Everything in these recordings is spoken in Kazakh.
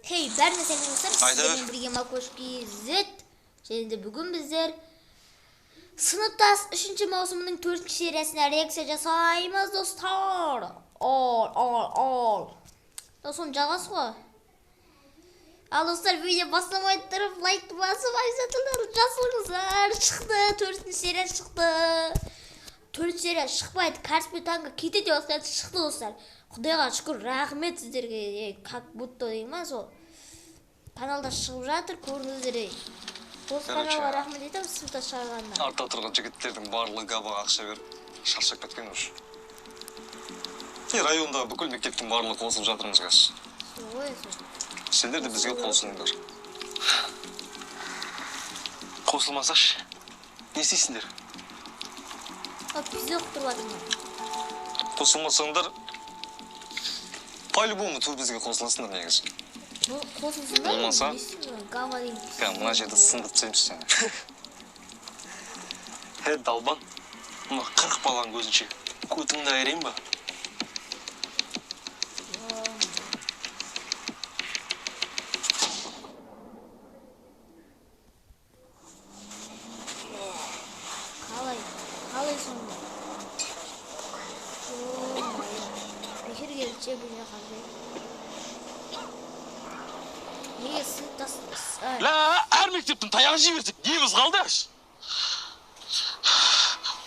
Hey, бәріне сәлем достар. Сіздермен бірге Макошки Z. Және де бүгін біздер Сыныптас 3-ші маусымының 4-ші сериясына реакция жасаймыз, достар. Ол. Сосын жалғасы ғой. Ал достар, видео бастамай тұрып, лайкты басып, айзатылар жасылыңыздар. Шықты, 4-ші серия шықты. 4 серия шықпайды, Каспий танка кетеді достар, шықты достар. Құдайға шүкір, рахмет сіздерге, как будто деймін сол. Каналда шығып жатыр, көріңіздер. Осы каналға рахмет етем, сыныпта шығарғанына. Артта тұрған жігіттердің барлығы габаға ақша беріп, шаршап кеткен өш. Районда бүкіл мектептің барлығы қосылып жатырмыз қазір. Ой, Сендер де бізге қосылыңдар. Қосылмасаш, не істейсіңдер? Бізде құтырып жатырмын. Қосылмасаңдар, по-любому тур бізге қосыласыңдар негізі. Қосылсыңдар? Болмаса? Гава дейін. Мына жерді сындырып тастаймыз сені. Далбан, мына 40 баланың көзінше көтіңді айырайын ба? Қалай сонда? Бекер келді бұл жаққа. Неге сыныптас... Әр мектептің таяғын жей берсек, неміз қалды аш?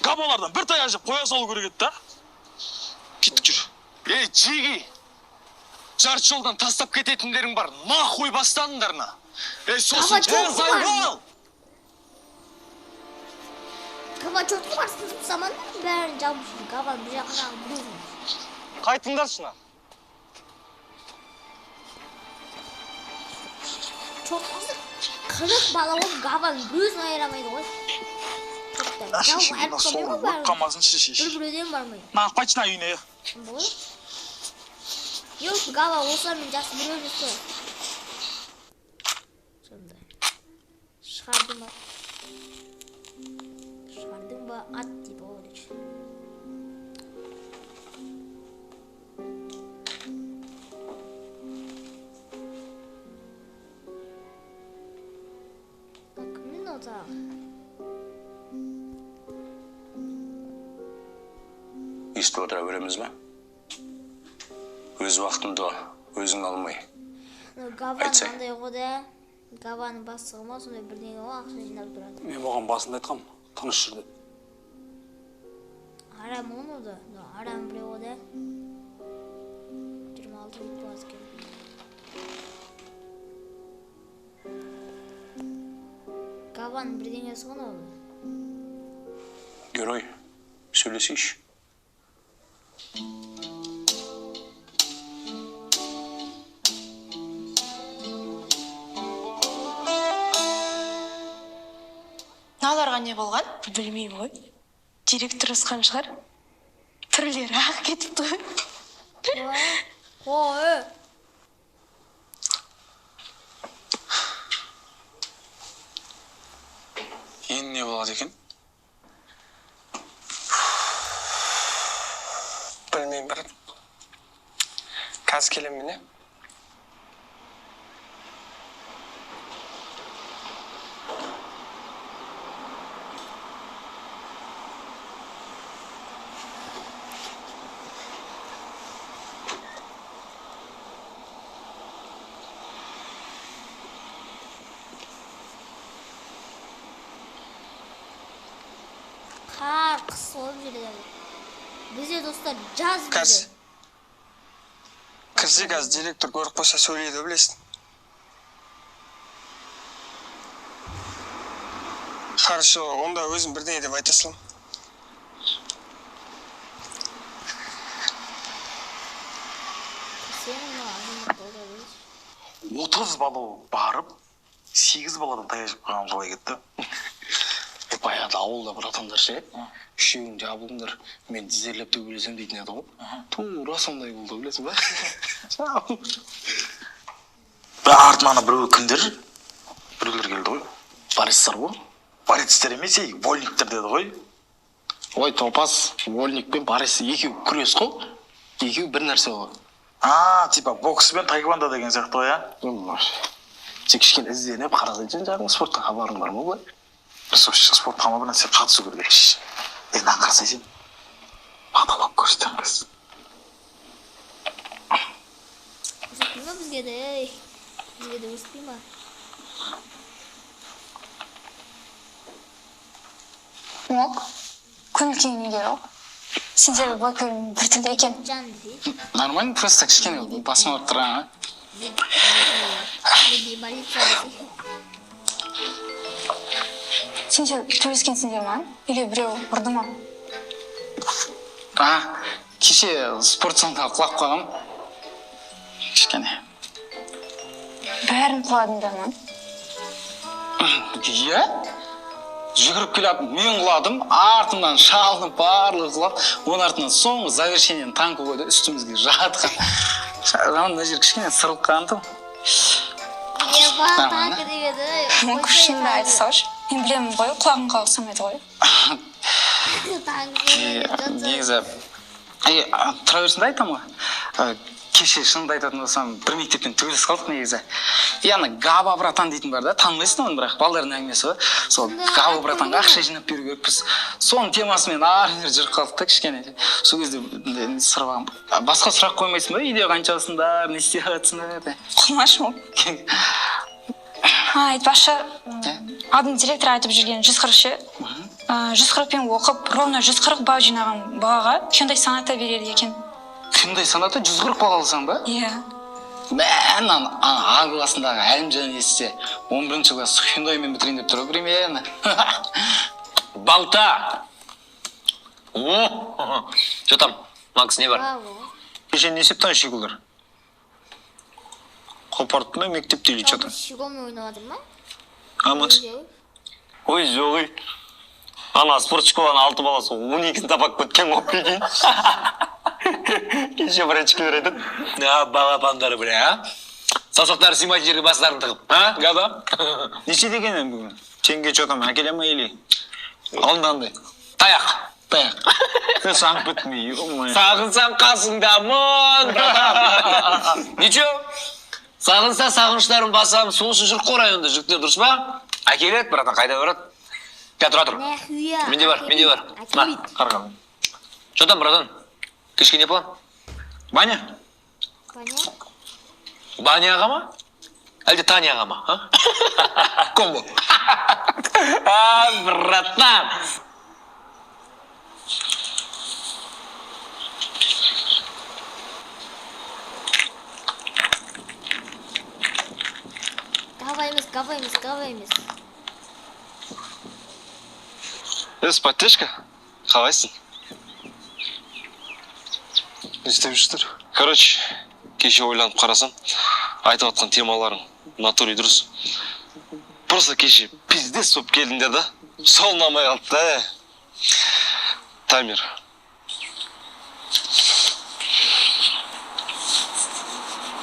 Габалардан бір таяқ жеп қоя салу керек еді, да? Кеттік жүр. Ей, жеги! Жарты жолдан тастап кететіндерің бар, нахуй бастандыңдарына. Ей, сосын зайбал! Кабачотты бар сынып самандар бәрін жабышын. Кабан бір жақынан бұрын. Қайтыңдар шына. Çoğunluğu 40 bala olup gavan gözünü ayıramaydı koy. Şişimden sonra bakkamazın şişiş. Bir ödeyim var mı? Na kaçına yine? Bu? Yok gava olsa mı jası bir ödesi. Şimdi. Çıkardım bak. Çıkardım bak at gibi oldu. Естіп отыра береміз бе? Өз уақытымды өзің алмай. Гаван қандай қода? Гаванның бастығы ма, сондай бірдеңе ғой, ақша жинап тұрады. Мен оған басында айтқам, тыныш жүр деп. Арам оны да, арам біреу қода. 26 бит болады екен. Гаванның бірдеңесі ғой ол. Герой, сөйлесейші. Наларға не болған? Білмеймін ғой. Директор ысқан шығар. Түрлері ақ кетіпті ғой. Ой. Енді не болады екен? Білмеймін брат. Қазір келемін міне. Қар қыс болып жүреді. Бізде достар жаз Қазір. бізде. Кірсе қазір директор көріп қойса сөйлейді білесің. Хорошо, онда өзім бірдеңе деп айта салам. Сенің азамат болды. 30 бала барып, 8 баладан таяқ жеп қалған қалай кетті. Баяғыда ауылда бір адамдар ше, үшеуің жабылыңдар, мен тізерлеп төбелесем дейтін еді ғой. Тура сондай болды білесің ба? Артынан біреу кімдер? Біреулер келді ғой. Баристер ғой. Баристер емес, вольниктер деді ғой. Ой, топас, вольник пен баристер екеу күрес қой. Екеу бір нәрсе ғой. Типа бокс пен таэквондо деген сияқты ғой, иә? Сен кішкене ізденіп қарады жан жағың спорттан хабарың бар ма былай? Спортқа ма сен қатысу керек. Енді қарасай сен. Бағдалап көрсетемін біз. Көрсетпей ма бізге де? Бізге де көрсетпей ма? Мок, көңіл неге ол? Сендегі бұл көрім бір тілді екен. Can değil. Нормально, просто кішкене басым ұрып тұрған, Bir balit sadece. Сендер төбескенсіңдер ма? Или біреу ұрды ма? Кеше спорт залында құлап қалғам. Кішкене. Бәрін құладыңдар ма? Иә? Жүгіріп келіп, мен құладым, артымнан шалдым, барлығы құлап, оның артынан соңғы завершениен танкі қойды, үстімізге жатқан. Мына жер кішкене сырылып Ya bak tank diyordu. Мок шынымды айта салшы. Мен білемін ғой, құлағың қалсамайды ғой. Негізі, тұра берсінде айтам ғой. Кеше шынымды айтатын болсам, бір мектептен төбелес қалдық негізі. Яны Габа братан дейтін бар да, танымайсың оны, бірақ балалардың әңгімесі ғой. Сол Габа братанға ақша жинап беру керекпіз. Соның темасымен ары-бері жүріп қалдық та кішкене. Сол кезде сұрағам. Басқа сұрақ қоймайсың ба? Үйде қаншасыңдар, не істеп жатсыңдар? Құлмаш Мок. Айтпашы, адын директор айтып жүрген 140 ше. 140 пен оқып, ровно 140 бал жинаған балаға Hyundai Sonata береді екен. Hyundai Sonata 140 бал алсаң ба? Иә. Мен А классындағы Әлімжан естісе, 11-ші класс Hyundai'мен бітірейін деп тұр, примерно. Балта! Что там, Макс, не бар? Bravo. Кеше не септен шегілдір? Қопарттың ба мектепте или что там? Şigomu oynamadın mı? Амас. Ой, жоқ ой. Ана спорт школаның 6 баласы 12-ні табак көткен ғой прикинь. Кеше бір очкілер айтады. Балапандары бір, саусақтары сыймайтын жерге бастарын тығып, Габа? Неше дегенен бүгін? Теңге что там, әкеле ма или? Алдыңдай. Таяқ. Саңып бітмей, ой. Сағынсам қасыңдамын, братан. Ничего? Сағынса сағыныштарын басам, сол үшін жүріп қой районда жігіттер, дұрыс па? Әкеледі, братан, қайда барады? Тұра тұр. Ne hüya? Менде бар. Akibit. Қарғам. Что там, братан? Кешке не план? Баня? Bana. Баняға ма? Әлде Таняға ма? Комбо. Братан. Kavayımız. Поддержка? Қалайсың? Не істеп жүрсіңдер? Короче, кеше ойланып қарасам, айтып атқан темаларың натуре дұрыс. Просто кеше пиздец болып келдіңдер да, сол ұнамай қалды да. Таймер.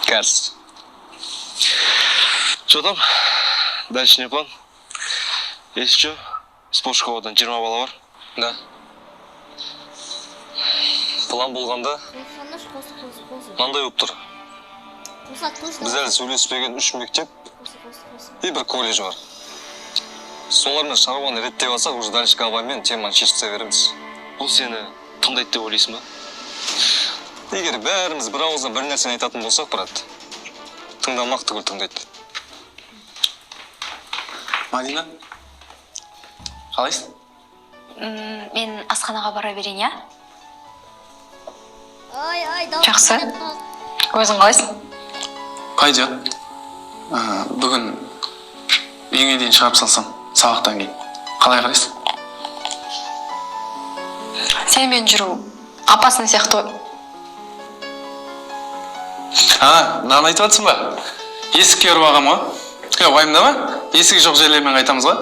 Кажется. Что там? Дальше не план? Если что, спорт школадан 20 бала бар. Да. План болғанда мынандай болып тұр. Біз әлі сөйлеспеген 3 мектеп и бір колледж бар. Солармен шаруаны реттеп алсақ, уже дальше Габамен теманы шешіп береміз. Бұл сені тыңдайды деп ойлайсың ба? Егер бәріміз бір ауыздан бір нәрсені айтатын болсақ, брат, тыңдамақ түгіл тыңдайды. Мадина, қалайсың? Мен асханаға бара берейін, я? Жақсы. Өзің қалайсың? Қайда? Бүгін үйіңе дейін шығарып салсам, сабақтан кейін. Қалай қарайсың? Сенімен жүру апасының сияқты ғой. Мынаны айтып жатсың ба? Есікке ұрып ағам ғой. Уайымдама, есігі жоқ жерлермен қайтамыз ғой.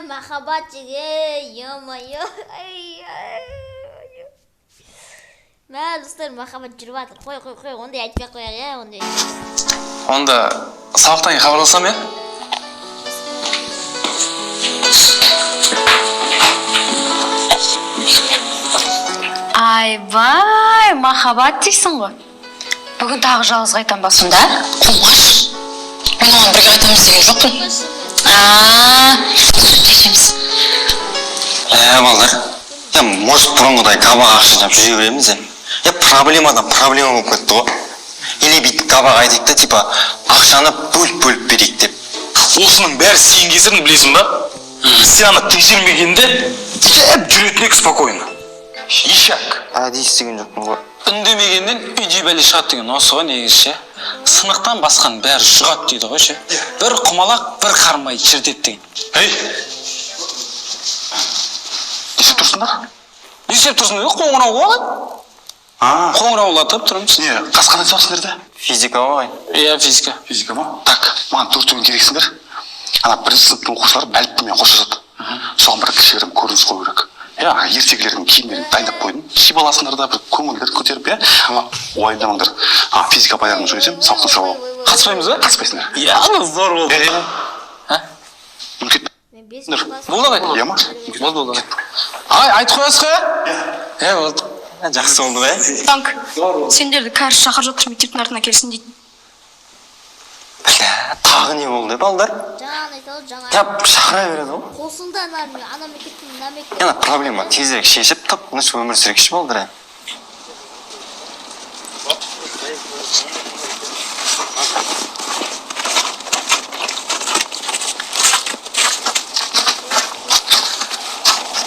Mahabat jige, yo. Dostlar mahabat жүріп жатыр. Қой, ондай айтпай қояйық, я, ондай. Онда сабақтан кейін хабарласам, я? Ойбай, махаббат дейсің ғой. Бүгін тағы жалғыз қайтам ба сонда? Қумаш. Мен оған бірге айтамыз деген жоқпын. Кешеміз. Балдар. Может, бұрынғыдай қабақ ақшылап жүре береміз, проблемадан проблема болып кетті ғой. Или бүйтіп қабақ айтайық да, типа, ақшаны бөліп берейік деп. Осының бәрі сен кесірін білесің ба? Сен ана тексермегенде жеп жүретін ек спокойно. Ишак. Естіген жоқпын ғой. Үндемегеннен үйде бәле шығады деген осы ғой негізі. Сынықтан басқан бәрі шығады дейді ғой ше. Бір құмалақ, бір қармай шіртеді деген. Ей! Есеп тұрсыңдар? Есеп тұрсын ғой, қоңырау ғой. Қоңыраулатып тұрмыз. Не, қасқана айтасыңдар да? Физика ғой. Иә, физика. Физика ма? Так, маған төртеуін керексіңдер. Ана бірінші сыныптың оқушылары бәліппемен қоштасады. Соған бір кішігірім көрініс қою керек. Ертегілердің киімдерін дайындап қойдым. Шиіп аласыңдар да бір көңілдер көтеріп, уайымдамаңдар. Физика баяғын сөйлесем, сауықтан сау. Қатыспаймыз ба? Қатыспайсыңдар. Иә, зор болды. Болды ғой? Иә ма? Болды. Айтып қоясыз ғой? Болды. Жақсы болды бе? Танк, сендерді кәріс шақырып жатыр мектептің артына келсін дейді. Тағы не болды, балдар? Шақыра береді ғой. Қосылды ана мектептің Яна проблема тезірек шешіп, тып-тыныш өмір сүрекші балдар.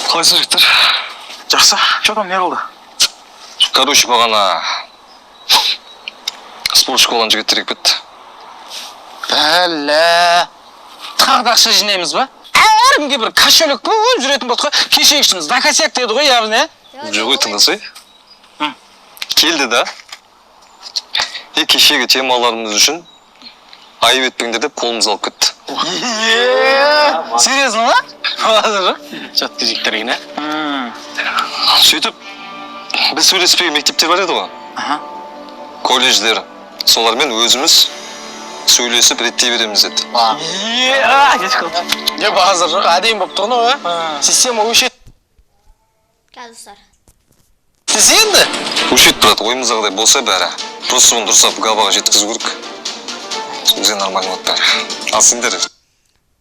Қалайсыз жігіттер? Жақсы, что там не болды? Короче, бағана спорт школаның жігіттер кетті. Бәлі. Тағы да ақша жинаймыз ба? Әрімге бір кошелек болып жүретін болды ғой. Кешегішіміз закосяк деді ғой, яғни. Жоқ ой, тыңдасай. Келді да. Кешегі темаларымыз үшін айып етпеңдер деп қолымыз алып кетті. Серьезно ма? Жатты жектерген, Сөйтіп, біз сөйлеспеген мектептер бар еді ғой. Колледждер. Солармен өзіміз сөйлесіп реттей береміз деді. Не базар жоқ, әдейін болып тұғын ғой. Система өшет. Қазір. Енді? Өшет, брат, ойымыздағыдай болса бәрі. Просто оны дұрыстап габаға жеткізу керек. Бізге нормально болады бәрі. Ал сендер?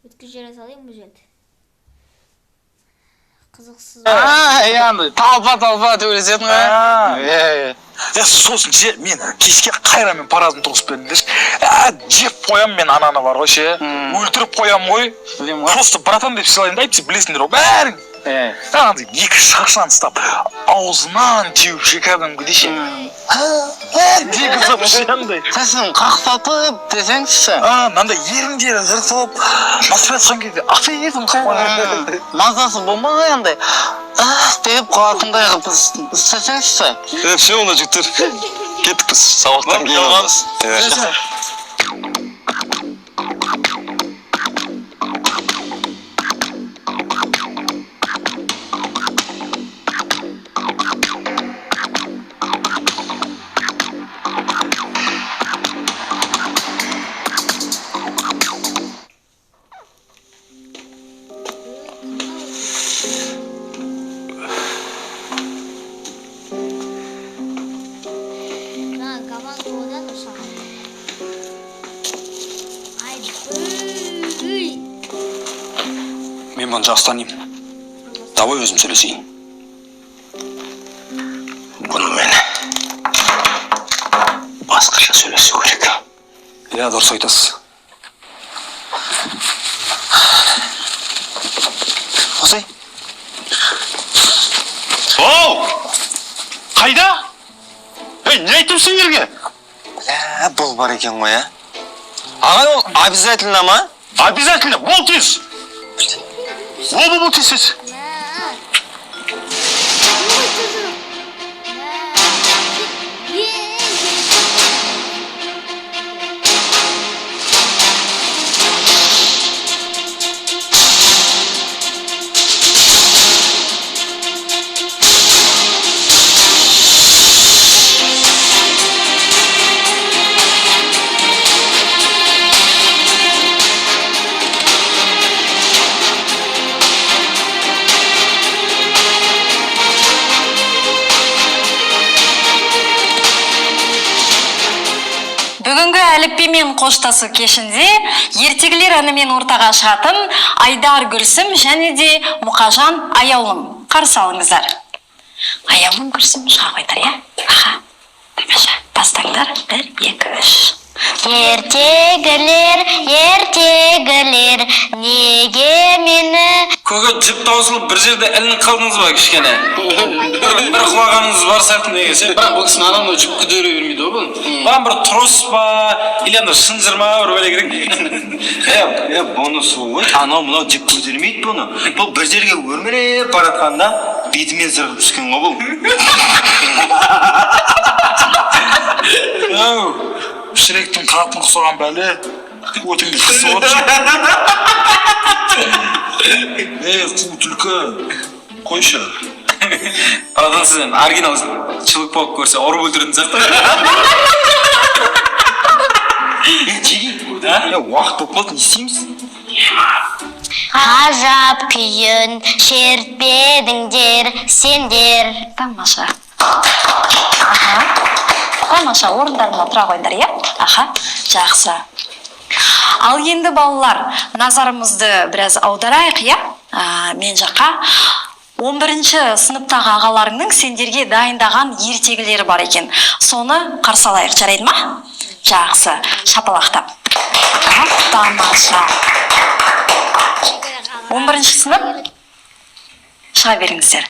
Өткіз жере салайын бұл жерді. Қызықсыз. Яғни, талпа төбелесетін ғой. Сосын мен кешке қайрамен паразын тұрғызып бердіңдерші. Жеп қоям мен ананы бар ғой ше. Өлтіріп қоям ғой. Просто братан деп сыйлайын да айтып білесіңдер ғой бәрің. Екі шашынан ұстап, аузынан теуіп шекардан ше. Дегізіп шандай. Сәсін қақсатып десеңші. Мынандай еріндері жыртылып, насып айтқан кезде афеизм қойған. Мазасы болмай андай. Деп қалатындай қып істесеңші. Все, оны жігіттер. Кеттік біз, сабақтан кейін аламыз. Мен бұны жақсы танимын. Давай өзім сөйлесейін. Бұнымен басқаша сөйлесу керек. Иә, дұрыс айтасыз. Қосай. Қайда? Не айтып сендерге? Бұл бар екен ғой, Ағай, ол обязательно ма? Обязательно, бол тез! Бол тез. әліпбимен қоштасу кешінде ертегілер әнімен ортаға шығатын Айдар Гүлсім және де Мұқажан Аяулым. Қарсы алыңыздар. Аяулым Гүлсім шыға қойдар, я? Аха, тамаша. Бастаңдар. 1, 2, 3. Ертегілер, ертегілер, неге мені... Көге жіп таусылып бір жерде ілініп қалдыңыз ба кішкене? бір құлағаныңыз бар сияқты негесе. бірақ бұл кісінің анау жүк көтере бермейді ғой бұл. Маған бір трос па, или ана шынжыр ма бір бәле керек. Бұнысы ғой. Анау мынау жіп көтермейді бұны. Бұл бір жерге өрмелеп баратқанда бетімен зырғып түскен ғой бұл. Шіректің қатын құсаған бәлі өтіңді қысып отыр. Қу түлкі. Қойшы. Братан сіз оригинал чылық болып көрсе ұрып өлтіретін сияқты. Уақыт болып қалды, не істейміз? Ғажап күйін шертпедіңдер сендер. Тамаша. Аха. Тамаша, орындарына тұра қойдар, я? Аха, жақсы. Ал енді балалар, назарымызды біраз аударайық, я? Мен жаққа 11-ші сыныптағы ағаларыңның сендерге дайындаған ертегілері бар екен. Соны қарсы алайық, жарайды ма? Жақсы, шапалақтап. Тамаша. 11-ші сынып? Шыға беріңіздер.